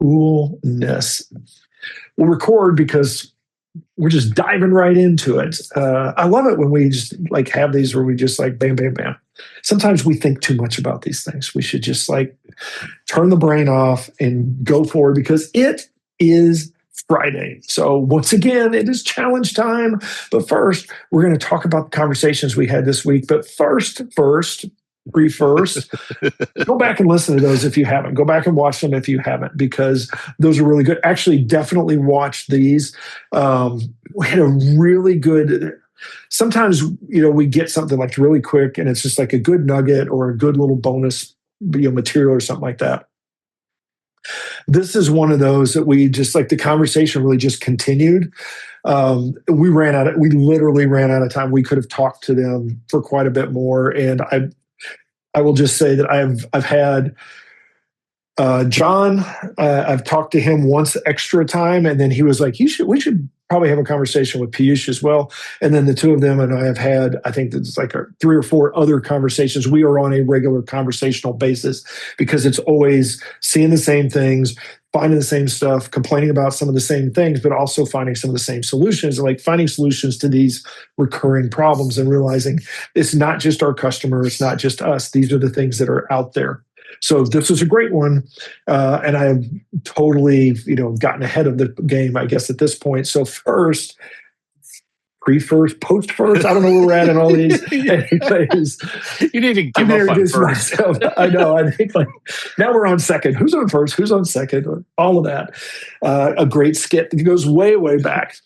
coolness. We'll record because we're just diving right into it. I love it when we just like have these where we just like bam, bam, bam. Sometimes we think too much about these things. We should just like turn the brain off and go forward because it is Friday. So once again, it is challenge time. But first, we're going to talk about the conversations we had this week. But first, go back and listen to those if you haven't. Go back and watch them if you haven't, because those are really good. Actually, definitely watch these. We had a really good. Sometimes we get something like really quick, and it's just like a good nugget or a good little bonus material or something like that. This is one of those that we just like the conversation really just continued. We literally ran out of time. We could have talked to them for quite a bit more, and I will just say that I've had John. I've talked to him once extra time, and then he was like, we should probably have a conversation with Piyush as well. And then the two of them and I have had, I think it's like 3 or 4 other conversations. We are on a regular conversational basis because it's always seeing the same things, finding the same stuff, complaining about some of the same things, but also finding some of the same solutions, and like finding solutions to these recurring problems and realizing it's not just our customer, it's not just us. These are the things that are out there. So this was a great one, and I have totally, gotten ahead of the game, I guess, at this point. So first, pre-first, post-first, I don't know where we're at in all these. Anyways, you need to give up on first. Myself. I know. I think like now we're on second. Who's on first? Who's on second? All of that. A great skit that goes way, way back.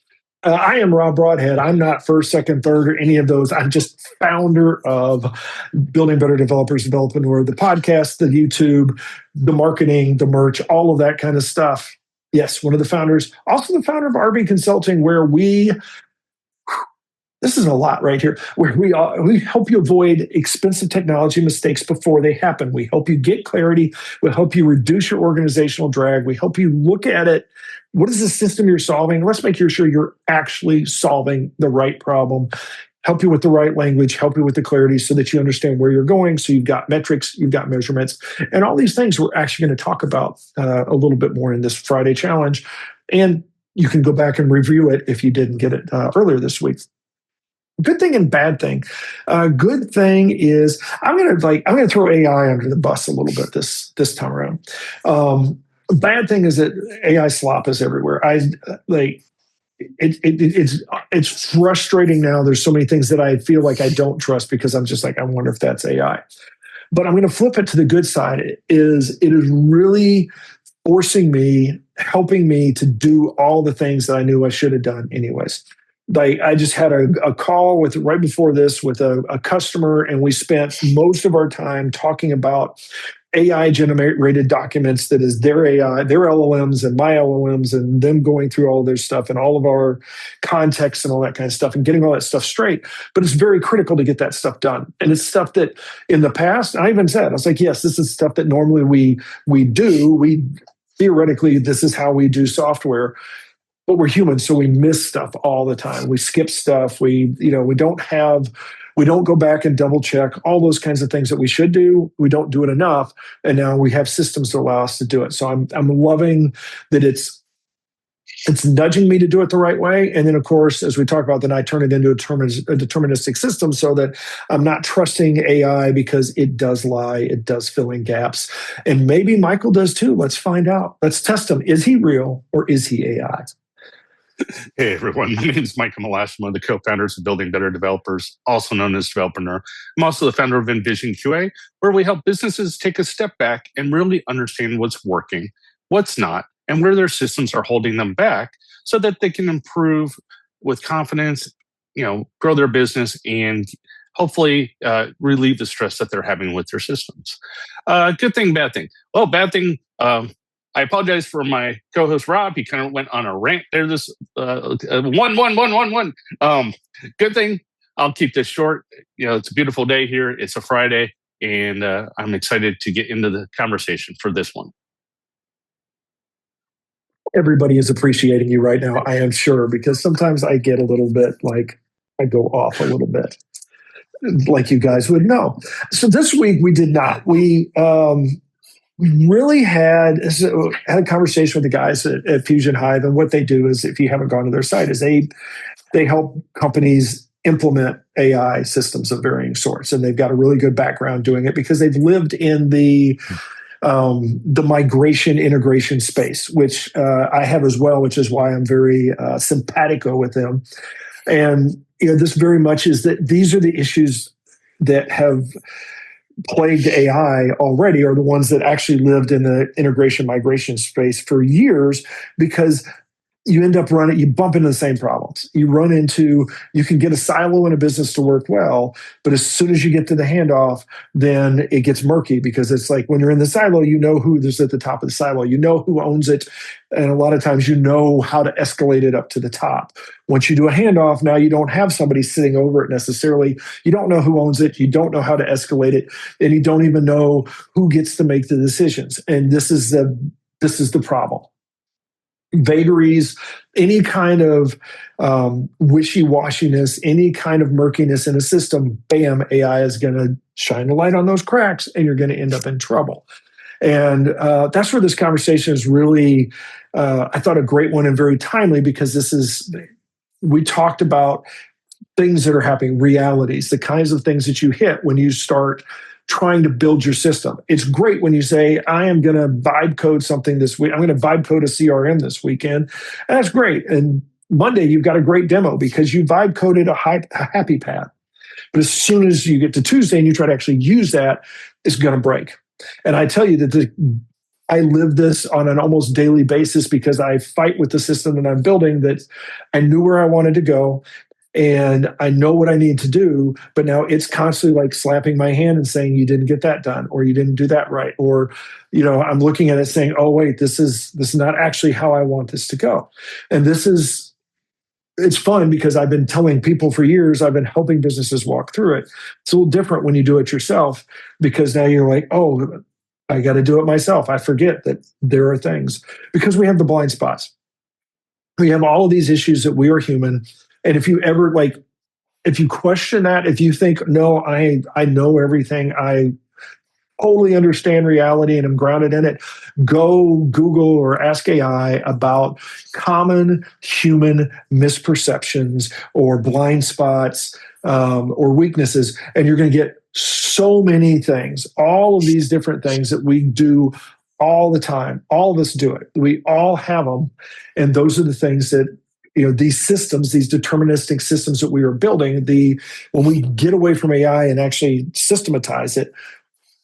I am Rob Broadhead. I'm not first, second, third, or any of those. I'm just founder of Building Better Developers, Developreneur, the podcast, the YouTube, the marketing, the merch, all of that kind of stuff. Yes, one of the founders. Also the founder of RB Consulting, where this is a lot right here, where we help you avoid expensive technology mistakes before they happen. We help you get clarity. We help you reduce your organizational drag. We help you look at it. What is the system you're solving? Let's make sure you're actually solving the right problem. Help you with the right language, help you with the clarity so that you understand where you're going. So you've got metrics, you've got measurements, and all these things we're actually going to talk about a little bit more in this Friday challenge. And you can go back and review it if you didn't get it earlier this week. Good thing and bad thing. Good thing is I'm gonna throw AI under the bus a little bit this time around. Bad thing is that AI slop is everywhere. It's frustrating now. There's so many things that I feel like I don't trust because I'm just like, I wonder if that's AI. But I'm going to flip it to the good side. It is really forcing me, helping me to do all the things that I knew I should have done anyways. Like I just had a call right before this with a customer, and we spent most of our time talking about AI generated documents that is their AI, their LLMs and my LLMs, and them going through all of their stuff and all of our context and all that kind of stuff and getting all that stuff straight. But it's very critical to get that stuff done. And it's stuff that in the past, I even said, I was like, yes, this is stuff that normally we do. Theoretically, this is how we do software. But we're human, so we miss stuff all the time. We skip stuff. We don't go back and double check all those kinds of things that we should do. We don't do it enough, and now we have systems that allow us to do it. So I'm loving that it's nudging me to do it the right way. And then, of course, as we talk about, then I turn it into a deterministic system so that I'm not trusting AI because it does lie, it does fill in gaps, and maybe Michael does too. Let's find out. Let's test him. Is he real or is he AI? Hey, everyone. My name is Michael Meloche. I'm one of the co-founders of Building Better Developers, also known as Develpreneur. I'm also the founder of Envision QA, where we help businesses take a step back and really understand what's working, what's not, and where their systems are holding them back so that they can improve with confidence, grow their business, and hopefully relieve the stress that they're having with their systems. Good thing, bad thing. Well, bad thing, I apologize for my co-host Rob. He kind of went on a rant there. This one. Good thing. I'll keep this short. It's a beautiful day here. It's a Friday, and I'm excited to get into the conversation for this one. Everybody is appreciating you right now, I am sure, because sometimes I get a little bit like I go off a little bit, like you guys would know. So this week we did not. We really had a conversation with the guys at Fusion Hive, and what they do is, if you haven't gone to their site, is they help companies implement AI systems of varying sorts, and they've got a really good background doing it because they've lived in the migration integration space, which I have as well, which is why I'm very simpatico with them. And this very much is that these are the issues that have plagued AI already, are the ones that actually lived in the integration migration space for years, because you end up you bump into the same problems. You can get a silo in a business to work well, but as soon as you get to the handoff, then it gets murky, because it's like, when you're in the silo, you know who's at the top of the silo, you know who owns it. And a lot of times you know how to escalate it up to the top. Once you do a handoff, now you don't have somebody sitting over it necessarily. You don't know who owns it. You don't know how to escalate it. And you don't even know who gets to make the decisions. And this is the problem. Vagaries, any kind of wishy-washiness, any kind of murkiness in a system, bam, AI is going to shine a light on those cracks, and you're going to end up in trouble. And that's where this conversation is really, I thought, a great one, and very timely, because we talked about things that are happening, realities, the kinds of things that you hit when you start trying to build your system. It's great when you say, I am going to vibe code something this week. I'm going to vibe code a CRM this weekend. And that's great. And Monday, you've got a great demo because you vibe coded a happy path. But as soon as you get to Tuesday and you try to actually use that, it's going to break. And I tell you that I live this on an almost daily basis, because I fight with the system that I'm building, that I knew where I wanted to go, and I know what I need to do, but now it's constantly like slapping my hand and saying, you didn't get that done, or you didn't do that right. Or, I'm looking at it saying, oh, wait, this is not actually how I want this to go. And it's fun, because I've been telling people for years, I've been helping businesses walk through it. It's a little different when you do it yourself, because now you're like, oh, I got to do it myself. I forget that there are things, because we have the blind spots. We have all of these issues that we are human. And if you ever if you question that, if you think, no, I know everything, I totally understand reality and I'm grounded in it, go Google or ask AI about common human misperceptions or blind spots or weaknesses, and you're going to get so many things, all of these different things that we do all the time. All of us do it. We all have them. And those are the things that, these systems, these deterministic systems that we are building, when we get away from AI and actually systematize it,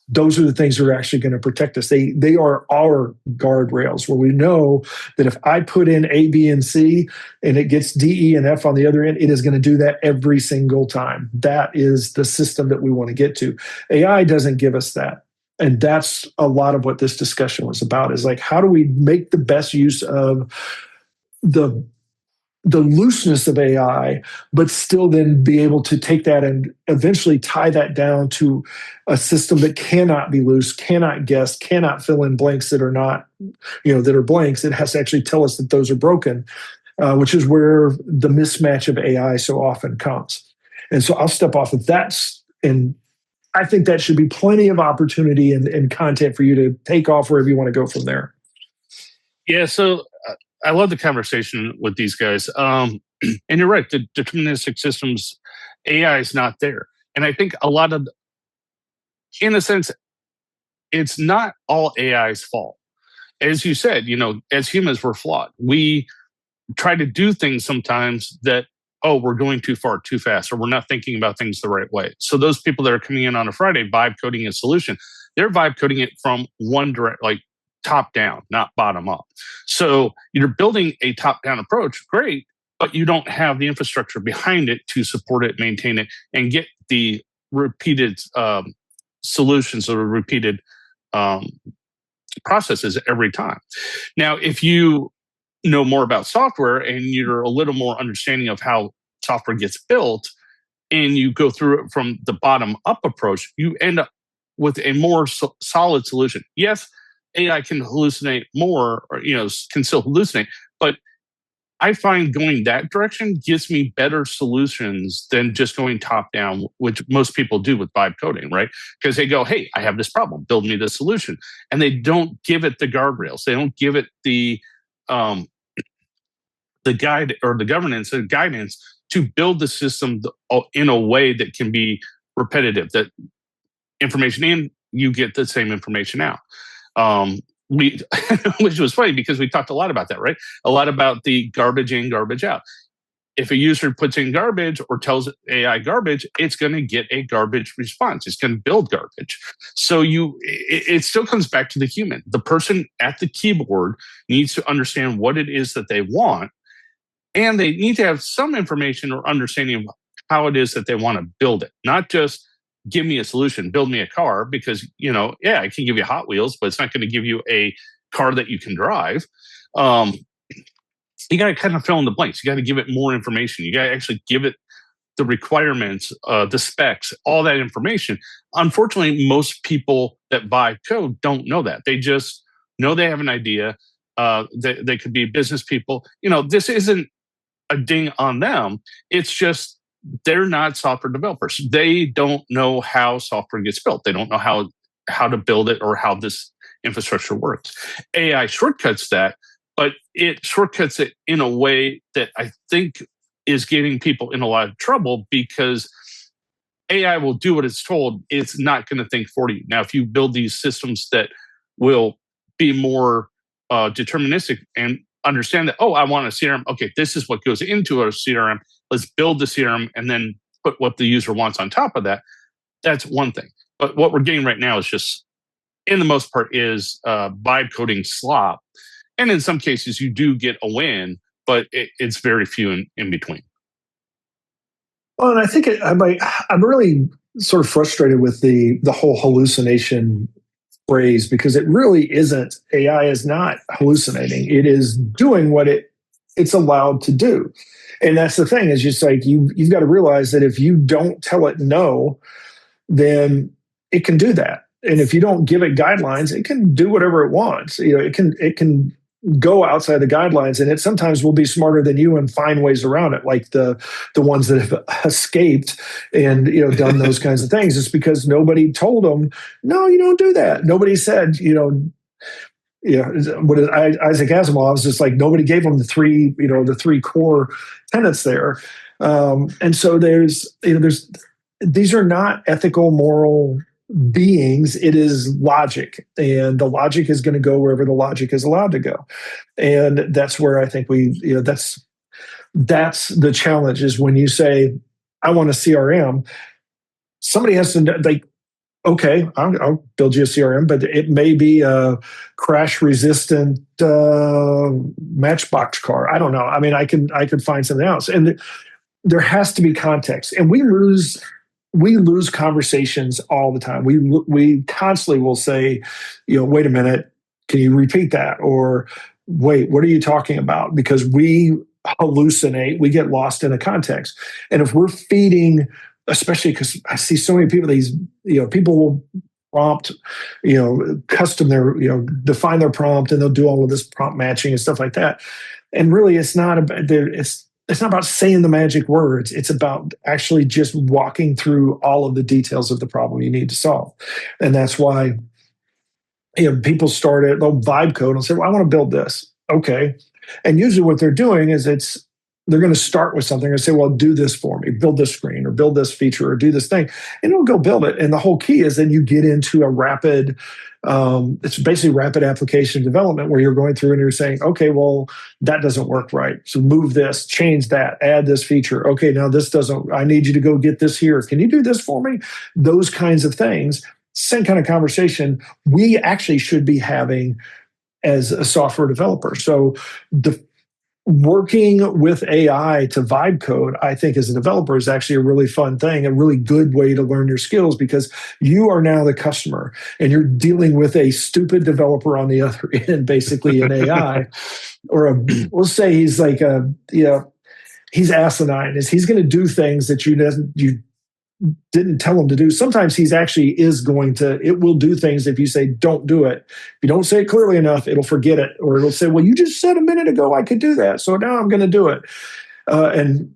those are the things that are actually going to protect us. They are our guardrails, where we know that if I put in A, B, and C, and it gets D, E, and F on the other end, it is going to do that every single time. That is the system that we want to get to. AI doesn't give us that. And that's a lot of what this discussion was about, is like, how do we make the best use of the looseness of AI, but still then be able to take that and eventually tie that down to a system that cannot be loose, cannot guess, cannot fill in blanks that are not, that are blanks. It has to actually tell us that those are broken, which is where the mismatch of AI so often comes. And so I'll step off of that. And I think that should be plenty of opportunity and content for you to take off wherever you want to go from there. Yeah, so I love the conversation with these guys. And you're right, the deterministic systems, AI is not there. And I think a lot of, in a sense, it's not all AI's fault. As you said, as humans, we're flawed. We try to do things sometimes that, we're going too far, too fast, or we're not thinking about things the right way. So those people that are coming in on a Friday, vibe coding a solution, they're vibe coding it from one direct, like top down, not bottom up. So you're building a top down approach, great, but you don't have the infrastructure behind it to support it, maintain it, and get the repeated solutions or repeated processes every time. Now, if you know more about software and you're a little more understanding of how software gets built, and you go through it from the bottom up approach, you end up with a more solid solution. Yes, AI can hallucinate more, or can still hallucinate, but I find going that direction gives me better solutions than just going top down, which most people do with vibe coding, right? Because they go, hey, I have this problem, build me the solution. And they don't give it the guardrails. They don't give it um, the guide or the governance and guidance to build the system in a way that can be repetitive, that information in, you get the same information out. We, which was funny because we talked a lot about that, right? A lot about the garbage in, garbage out. If a user puts in garbage or tells AI garbage, it's going to get a garbage response. It's going to build garbage. So it still comes back to the human. The person at the keyboard needs to understand what it is that they want, and they need to have some information or understanding of how it is that they want to build it, not just give me a solution, build me a car, because, I can give you Hot Wheels, but it's not going to give you a car that you can drive. You got to kind of fill in the blanks. You got to give it more information. You got to actually give it the requirements, the specs, all that information. Unfortunately, most people that buy code don't know that. They just know they have an idea. They could be business people. This isn't a ding on them. It's just they're not software developers. They don't know how software gets built. They don't know how to build it or how this infrastructure works. AI shortcuts that, but it shortcuts it in a way that I think is getting people in a lot of trouble, because AI will do what it's told. It's not going to think for you. Now, if you build these systems that will be more deterministic and understand that, I want a CRM. Okay, this is what goes into a CRM. Let's build the CRM and then put what the user wants on top of that. That's one thing. But what we're getting right now is just, in the most part, is vibe coding slop. And in some cases, you do get a win, but it's very few in between. Well, and I think I'm really sort of frustrated with the whole hallucination phrase, because it really isn't. AI is not hallucinating. It is doing what it's allowed to do. And that's the thing, is just like you've got to realize that if you don't tell it no, then it can do that. And if you don't give it guidelines, it can do whatever it wants. It can go outside the guidelines, and it sometimes will be smarter than you and find ways around it, like the ones that have escaped and done those kinds of things. It's because nobody told them, no, you don't do that. Nobody said, what is Isaac Asimov's just like, nobody gave them the three core tenets there. And so there's these are not ethical, moral beings. It is logic, and the logic is going to go wherever the logic is allowed to go. And that's where I think that's the challenge, is when you say, I want a CRM, somebody has to, like, okay, I'll build you a CRM, but it may be a crash-resistant Matchbox car. I don't know. I mean, I could find something else, and there has to be context. And we lose conversations all the time. We constantly will say, wait a minute, can you repeat that? Or wait, what are you talking about? Because we hallucinate, we get lost in a context, and if we're feeding, especially because I see so many people, people will prompt, custom their, define their prompt, and they'll do all of this prompt matching and stuff like that. And really, it's not about saying the magic words. It's about actually just walking through all of the details of the problem you need to solve. And that's why, people they'll vibe code and say, well, I want to build this. Okay. And usually what they're doing is they're going to start with something and say, well, do this for me, build this screen or build this feature or do this thing. And it'll go build it. And the whole key is then you get into a rapid, it's basically rapid application development, where you're going through and you're saying, okay, well, that doesn't work right. So move this, change that, add this feature. Okay, now this doesn't, I need you to go get this here. Can you do this for me? Those kinds of things. Same kind of conversation we actually should be having as a software developer. So working with AI to vibe code, I think, as a developer, is actually a really fun thing, a really good way to learn your skills, because you are now the customer and you're dealing with a stupid developer on the other end, basically an AI, or we'll say he's like he's asinine. He's going to do things that you didn't tell him to do. Sometimes he's actually is going to, it will do things if you say, don't do it. If you don't say it clearly enough, it'll forget it, or it'll say, well, you just said a minute ago I could do that, so now I'm going to do it. And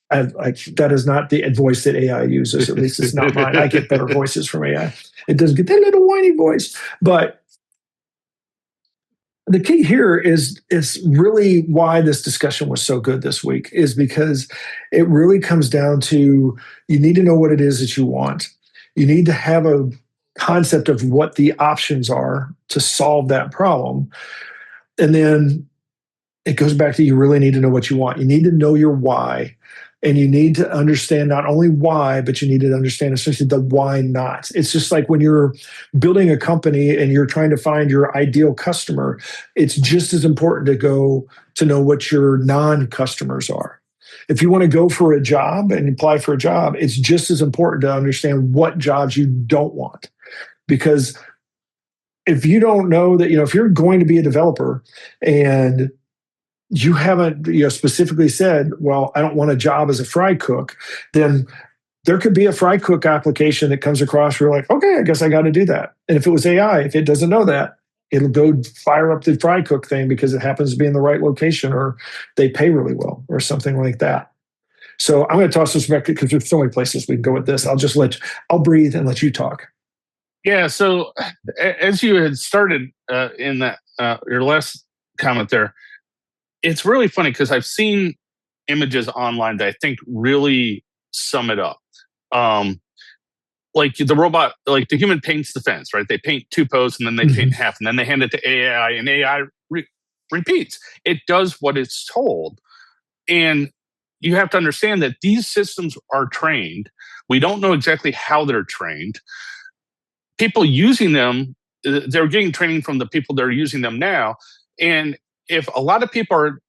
that is not the voice that AI uses. At least it's not mine. I get better voices from AI. It doesn't get that little whiny voice. But the key here is really why this discussion was so good this week, is because it really comes down to, you need to know what it is that you want. You need to have a concept of what the options are to solve that problem. And then it goes back to, you really need to know what you want. You need to know your why. And you need to understand not only why, but you need to understand especially the why not. It's just like when you're building a company and you're trying to find your ideal customer, it's just as important to know what your non-customers are. If you want to go for a job and apply for a job, it's just as important to understand what jobs you don't want. Because if you don't know that, if you're going to be a developer and you haven't specifically said, well, I don't want a job as a fry cook, then there could be a fry cook application that comes across where you're like, okay, I guess I got to do that. And if it was AI, if it doesn't know that, it'll go fire up the fry cook thing because it happens to be in the right location, or they pay really well, or something like that. So I'm going to toss this back because there's so many places we can go with this. I'll breathe and let you talk. Yeah. So as you had started in that your last comment there, it's really funny because I've seen images online that I think really sum it up. Like the robot, like the human paints the fence, right? They paint two posts and then they paint half, and then they hand it to AI, and AI repeats. It does what it's told. And you have to understand that these systems are trained. We don't know exactly how they're trained. People using them, they're getting training from the people that are using them now. And if a lot of people are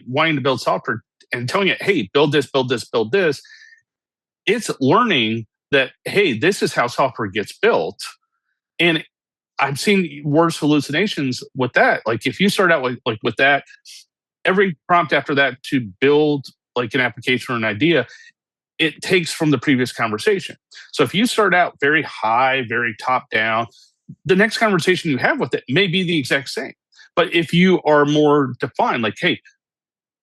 wanting to build software and telling it, hey, build this, build this, build this, it's learning that, hey, this is how software gets built. And I've seen worse hallucinations with that. Like if you start out with that, every prompt after that to build like an application or an idea, it takes from the previous conversation. So if you start out very high, very top down, the next conversation you have with it may be the exact same. But if you are more defined, like, hey,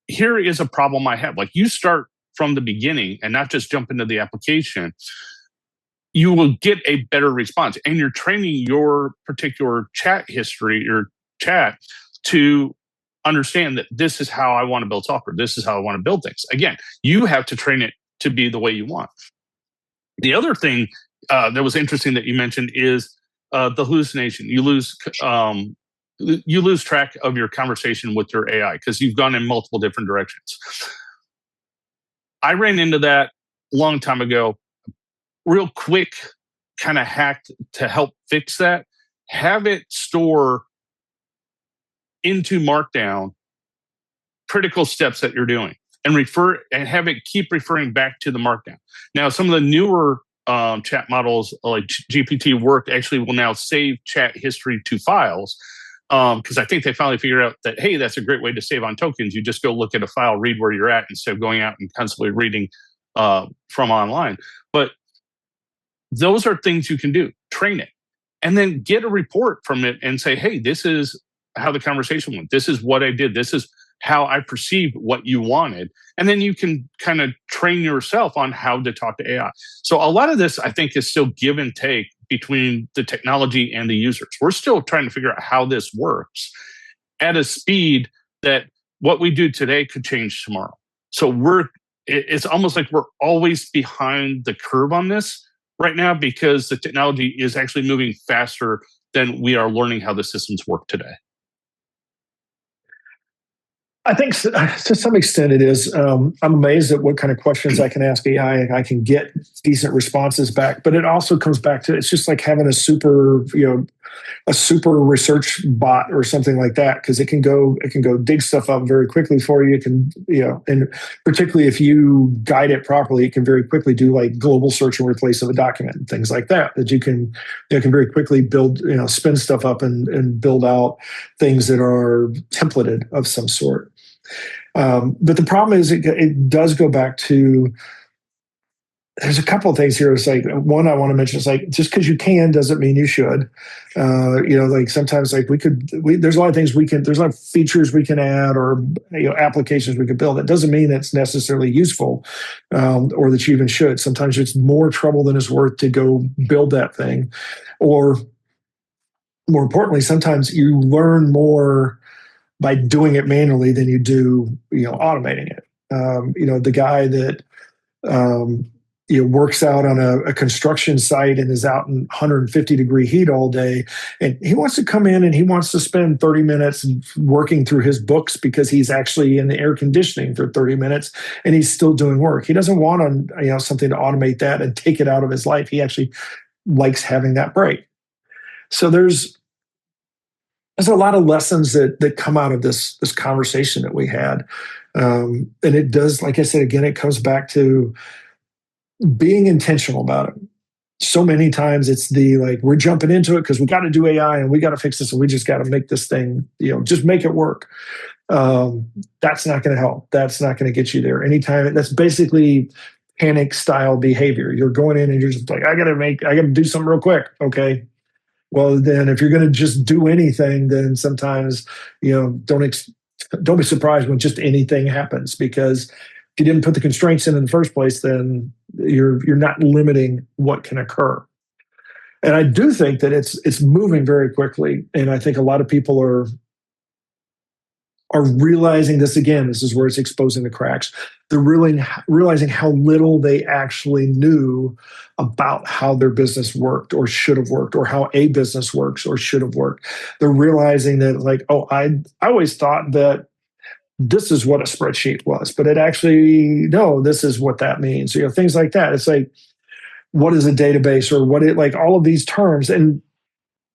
here is a problem I have. Like you start from the beginning and not just jump into the application, you will get a better response. And you're training your particular chat history, your chat, to understand that this is how I want to build software. This is how I want to build things. Again, you have to train it to be the way you want. The other thing that was interesting that you mentioned is the hallucination. You lose track of your conversation with your AI because you've gone in multiple different directions. I ran into that a long time ago. Real quick kind of hack to help fix that. Have it store into Markdown critical steps that you're doing and have it keep referring back to the Markdown. Now, some of the newer chat models like GPT work actually will now save chat history to files. Because I think they finally figured out that, hey, that's a great way to save on tokens. You just go look at a file, read where you're at, instead of going out and constantly reading from online. But those are things you can do. Train it. And then get a report from it and say, hey, this is how the conversation went. This is what I did. This is how I perceived what you wanted. And then you can kind of train yourself on how to talk to AI. So a lot of this, I think, is still give and take between the technology and the users. We're still trying to figure out how this works at a speed that what we do today could change tomorrow. So it's almost like we're always behind the curve on this right now because the technology is actually moving faster than we are learning how the systems work today. I think to some extent it is. I'm amazed at what kind of questions I can ask AI and I can get decent responses back. But it also comes back to, it's just like having a super research bot or something like that, because it can go dig stuff up very quickly for you. It can, and particularly if you guide it properly, it can very quickly do like global search and replace of a document and things like that. That you can very quickly build, spin stuff up and build out things that are templated of some sort. But the problem is it does go back to there's a couple of things here. It's like, one I want to mention is like, just because you can doesn't mean you should. Like sometimes like there's a lot of things there's a lot of features we can add, or applications we could build. It doesn't mean it's necessarily useful, or that you even should. Sometimes it's more trouble than it's worth to go build that thing, or more importantly, sometimes you learn more by doing it manually than you do, automating it. The guy that um, works out on a construction site and is out in 150-degree heat all day, and he wants to come in and he wants to spend 30 minutes working through his books because he's actually in the air conditioning for 30 minutes and he's still doing work. He doesn't want something to automate that and take it out of his life. He actually likes having that break. So there's a lot of lessons that come out of this conversation that we had, and it does, like I said again, it comes back to being intentional about it. So many times it's we're jumping into it because we got to do AI and we got to fix this and we just got to make this thing, just make it work. That's not going to help. That's not going to get you there. Anytime, that's basically panic style behavior. You're going in and you're just like, I got to do something real quick. Okay. Well, then if you're going to just do anything, then sometimes, don't be surprised when just anything happens, because if you didn't put the constraints in the first place, then you're not limiting what can occur. And I do think that it's moving very quickly. And I think a lot of people are realizing this again. This is where it's exposing the cracks. They're really realizing how little they actually knew about how their business worked or should have worked, or how a business works or should have worked. They're realizing that I always thought that this is what a spreadsheet was, but it actually, no, this is what that means. Things like that. It's like, what is a database, or all of these terms. And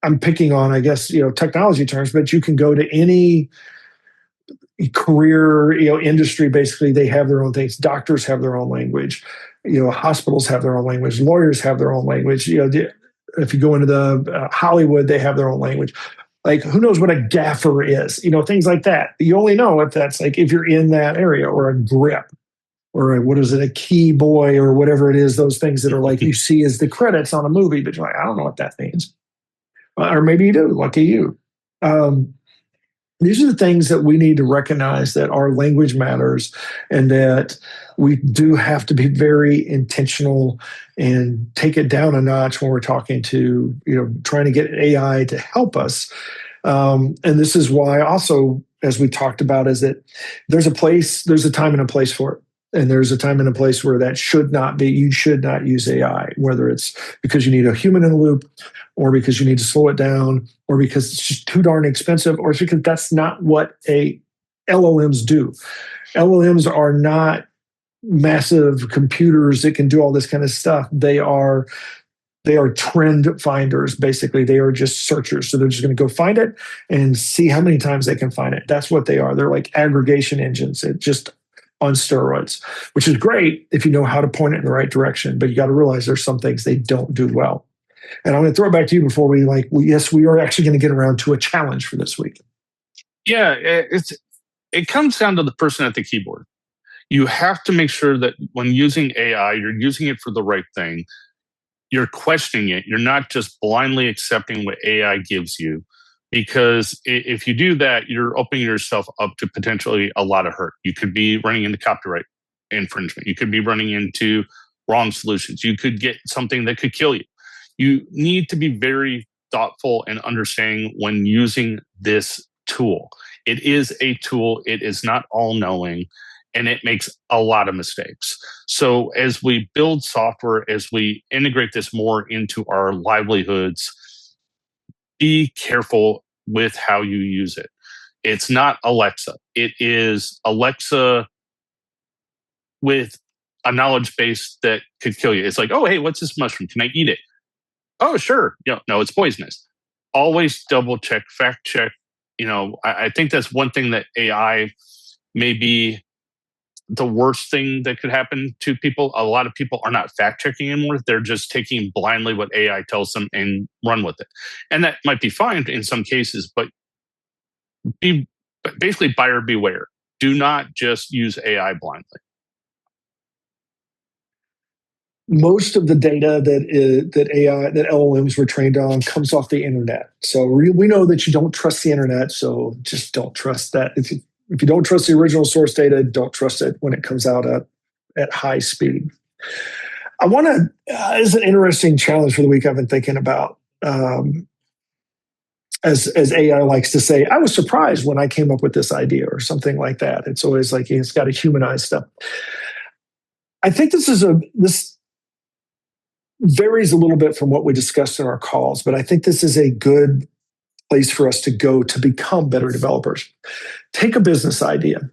I'm picking on, I guess, technology terms, but you can go to any career industry. Basically, they have their own things. Doctors have their own language, hospitals have their own language, lawyers have their own language. If you go into the Hollywood, they have their own language. Like, who knows what a gaffer is, things like that. You only know if that's if you're in that area, or a grip, or a key boy, or whatever it is, those things that are you see as the credits on a movie, but you're like, I don't know what that means. Or maybe you do, lucky you. These are the things that we need to recognize, that our language matters, and that we do have to be very intentional and take it down a notch when we're talking to, trying to get AI to help us. And this is why also, as we talked about, is that there's a time and a place for it. And there's a time and a place where that should not be. You should not use AI, whether it's because you need a human in the loop, or because you need to slow it down, or because it's just too darn expensive, or it's because that's not what LLMs do. LLMs are not massive computers that can do all this kind of stuff. They are trend finders. Basically, they are just searchers. So they're just going to go find it and see how many times they can find it. That's what they are. They're like aggregation engines. It just on steroids, which is great if you know how to point it in the right direction. But you got to realize there's some things they don't do well. And I'm going to throw it back to you before we we are actually going to get around to a challenge for this week. Yeah, it comes down to the person at the keyboard. You have to make sure that when using AI, you're using it for the right thing. You're questioning it. You're not just blindly accepting what AI gives you. Because if you do that, you're opening yourself up to potentially a lot of hurt. You could be running into copyright infringement. You could be running into wrong solutions. You could get something that could kill you. You need to be very thoughtful and understanding when using this tool. It is a tool. It is not all-knowing, and it makes a lot of mistakes. So as we build software, as we integrate this more into our livelihoods, be careful with how you use it. It's not Alexa. It is Alexa with a knowledge base that could kill you. It's like, oh, hey, what's this mushroom? Can I eat it? Oh, sure. No, it's poisonous. Always double check, fact check. I think that's one thing that AI may be the worst thing that could happen to people. A lot of people are not fact checking anymore. They're just taking blindly what AI tells them and run with it. And that might be fine in some cases, but be basically buyer beware. Do not just use AI blindly. most of the data that LLMs were trained on comes off the internet. So we know that you don't trust the internet. So just don't trust that. If you don't trust the original source data, don't trust it when it comes out at high speed. I want to, is an interesting challenge for the week I've been thinking about. As AI likes to say, I was surprised when I came up with this idea or something like that. It's always like it's got to humanize stuff. I think this varies a little bit from what we discussed in our calls, but I think this is a good place for us to go to become better developers. Take a business idea.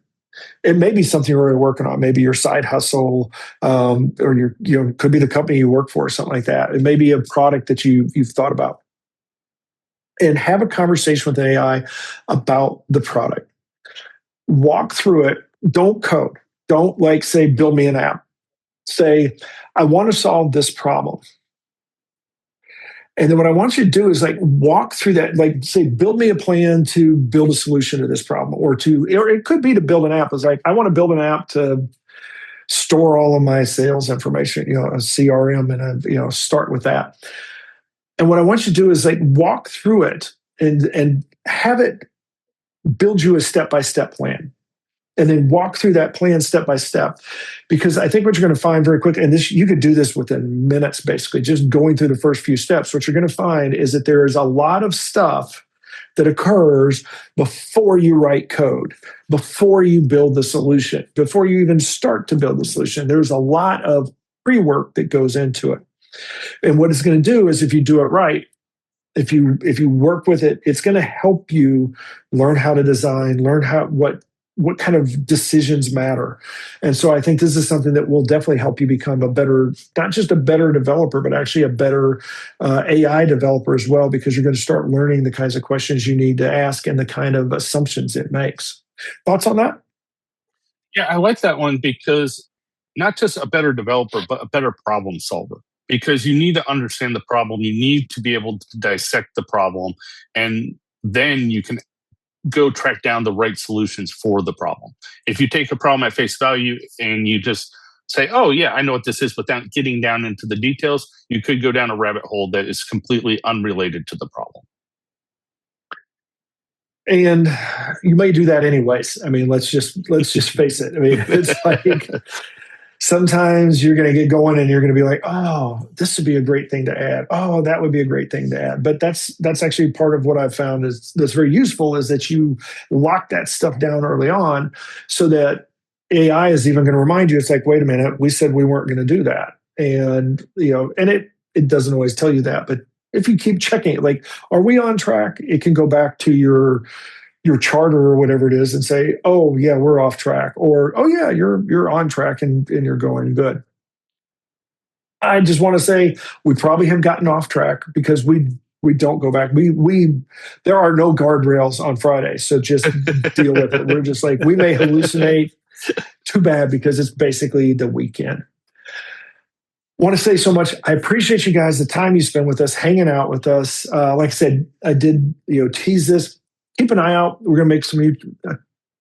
It may be something you're already working on, maybe your side hustle, or could be the company you work for, or something like that. It may be a product that you've thought about. And have a conversation with AI about the product. Walk through it. Don't code. Don't say, build me an app. Say, I want to solve this problem. And then what I want you to do is walk through that, say, build me a plan to build a solution to this problem, or it could be to build an app. It's I want to build an app to store all of my sales information, a CRM, and start with that. And what I want you to do is walk through it and have it build you a step-by-step plan. And then walk through that plan step by step. Because I think what you're going to find very quickly, and you could do this within minutes, basically, just going through the first few steps. What you're going to find is that there is a lot of stuff that occurs before you write code, before you build the solution, before you even start to build the solution. There's a lot of pre-work that goes into it. And what it's going to do is, if you do it right, if you work with it, it's going to help you learn how to design, learn what kind of decisions matter. And so I think this is something that will definitely help you become a better, not just a better developer, but actually a better AI developer as well, because you're going to start learning the kinds of questions you need to ask and the kind of assumptions it makes. Thoughts on that? Yeah, I like that one, because not just a better developer, but a better problem solver. Because you need to understand the problem. You need to be able to dissect the problem. And then you can go track down the right solutions for the problem. If you take a problem at face value and you just say, oh yeah, I know what this is, without getting down into the details, you could go down a rabbit hole that is completely unrelated to the problem. And you may do that anyways. I mean, let's just face it. I mean, it's sometimes you're going to get going and you're going to be like, oh, this would be a great thing to add. Oh, that would be a great thing to add. But that's actually part of what I've found that's very useful, is that you lock that stuff down early on, so that AI is even going to remind you. It's wait a minute, we said we weren't going to do that. And, and it doesn't always tell you that, but if you keep checking it, are we on track? It can go back to your charter or whatever it is and say, oh yeah, we're off track, or oh yeah, you're on track and you're going good. I just want to say we probably have gotten off track because we don't go back. There are no guardrails on Friday, so just deal with it. We're just we may hallucinate. Too bad, because it's basically the weekend. Want to say so much. I appreciate you guys, the time you spend with us, hanging out with us. Like I said, I did tease this. Keep an eye out. We're going to make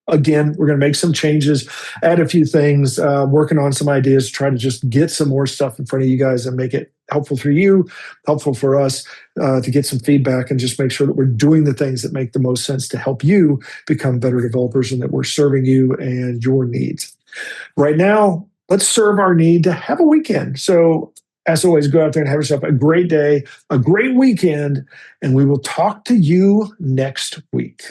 we're going to make some changes, add a few things, working on some ideas to try to just get some more stuff in front of you guys and make it helpful for you, helpful for us, to get some feedback and just make sure that we're doing the things that make the most sense to help you become better developers, and that we're serving you and your needs. Right now, let's serve our need to have a weekend. So as always, go out there and have yourself a great day, a great weekend, and we will talk to you next week.